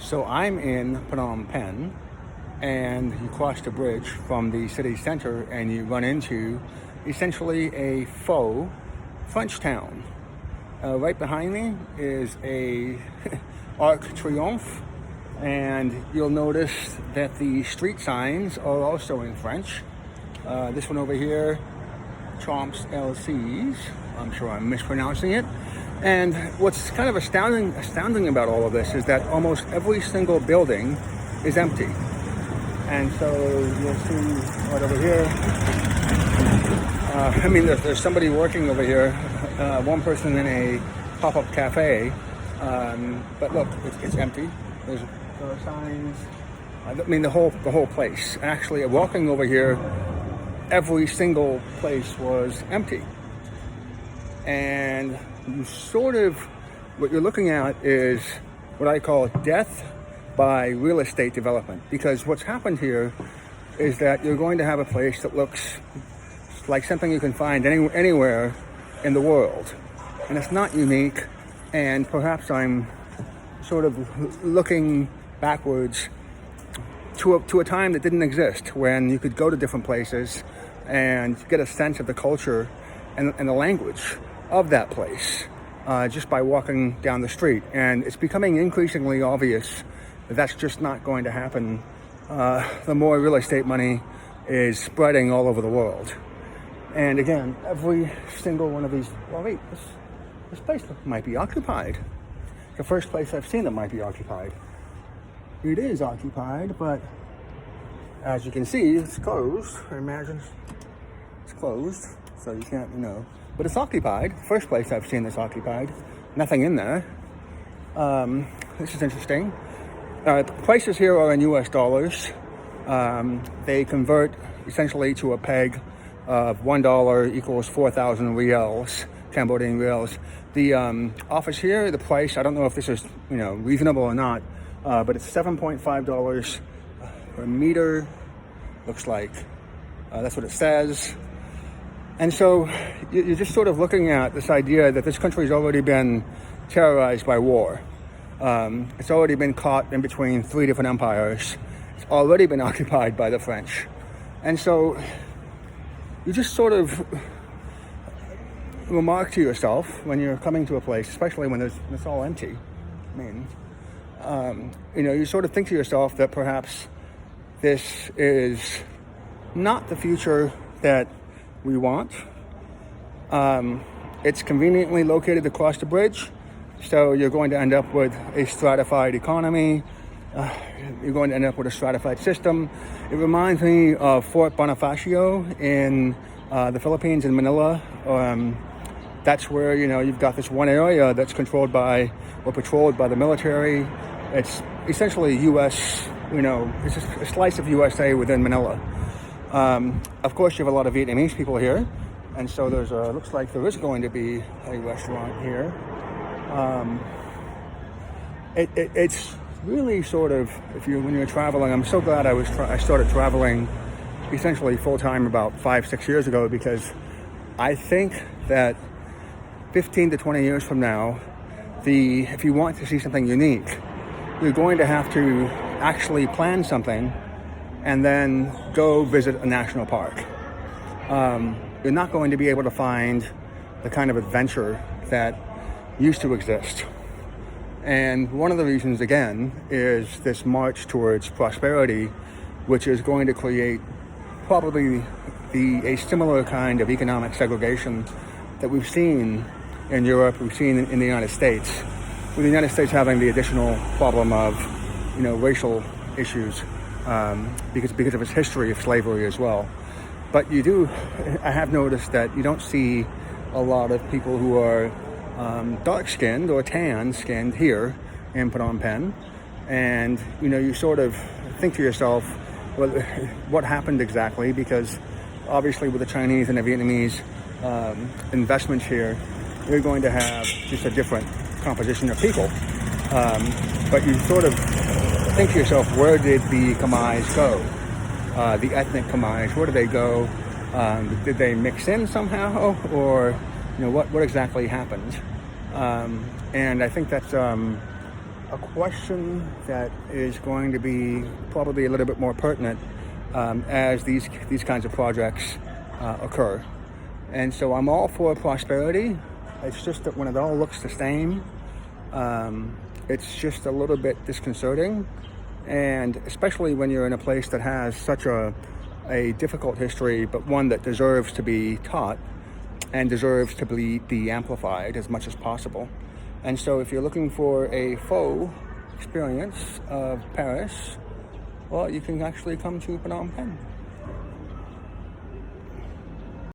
So I'm in Phnom Penh, and you cross the bridge from the city center and you run into essentially a faux French town. Right behind me is a Arc Triomphe, and you'll notice that the street signs are also in French. This one over here, Triomphe's LCs. I'm sure I'm mispronouncing it. And what's kind of astounding about all of this is that almost every single building is empty. And so you'll see right over here. There's somebody working over here. One person in a pop-up cafe. But look, it's empty. There are signs. The whole place. Actually, walking over here, every single place was empty. And what you're looking at is what I call death by real estate development. Because what's happened here is that you're going to have a place that looks like something you can find anywhere in the world. And it's not unique. And perhaps I'm sort of looking backwards to a time that didn't exist, when you could go to different places and get a sense of the culture and the language of that place just by walking down the street. And it's becoming increasingly obvious that that's just not going to happen the more real estate money is spreading all over the world. And again, every single one of these, this place might be occupied. The first place I've seen that might be occupied. It is occupied, but as you can see, it's closed. I imagine it's closed, so you can't, but it's occupied. First place I've seen that's occupied. Nothing in there. This is interesting. Prices here are in US dollars. They convert essentially to a peg of $1 equals 4,000 reals, Cambodian reals. The office here, the price, I don't know if this is reasonable or not, but it's $7.5 per meter. Looks like that's what it says. And so you're just sort of looking at this idea that this country's already been terrorized by war. It's already been caught in between 3 different empires. It's already been occupied by the French. And so you just sort of remark to yourself when you're coming to a place, especially when it's all empty. You sort of think to yourself that perhaps this is not the future that we want. It's conveniently located across the bridge, so you're going to end up with a stratified economy. You're going to end up with a stratified system. It reminds me of Fort Bonifacio in the Philippines, in Manila. That's where you've got this one area that's controlled by or patrolled by the military. It's essentially U.S. It's just a slice of USA within Manila. Of course, you have a lot of Vietnamese people here, and so looks like there is going to be a restaurant here. It's really sort of, when you're traveling, I'm so glad I started traveling essentially full time about 5-6 years ago, because I think that 15 to 20 years from now, if you want to see something unique, you're going to have to actually plan something and then go visit a national park. You're not going to be able to find the kind of adventure that used to exist. And one of the reasons, again, is this march towards prosperity, which is going to create probably a similar kind of economic segregation that we've seen in Europe, we've seen in the United States, with the United States having the additional problem of, racial issues, because of its history of slavery as well. But I have noticed that you don't see a lot of people who are dark-skinned or tan-skinned here in Phnom Penh. And, you sort of think to yourself, well, what happened exactly? Because obviously with the Chinese and the Vietnamese investments here, you're going to have just a different composition of people. But you sort of think to yourself, where did the Khmers go? The ethnic Khmers, where did they go? Did they mix in somehow? Or, what exactly happened? And I think that's a question that is going to be probably a little bit more pertinent as these kinds of projects occur. And so I'm all for prosperity. It's just that when it all looks the same, it's just a little bit disconcerting. And especially when you're in a place that has such a difficult history, but one that deserves to be taught and deserves to be amplified as much as possible. And so if you're looking for a faux experience of Paris, well, you can actually come to Phnom Penh.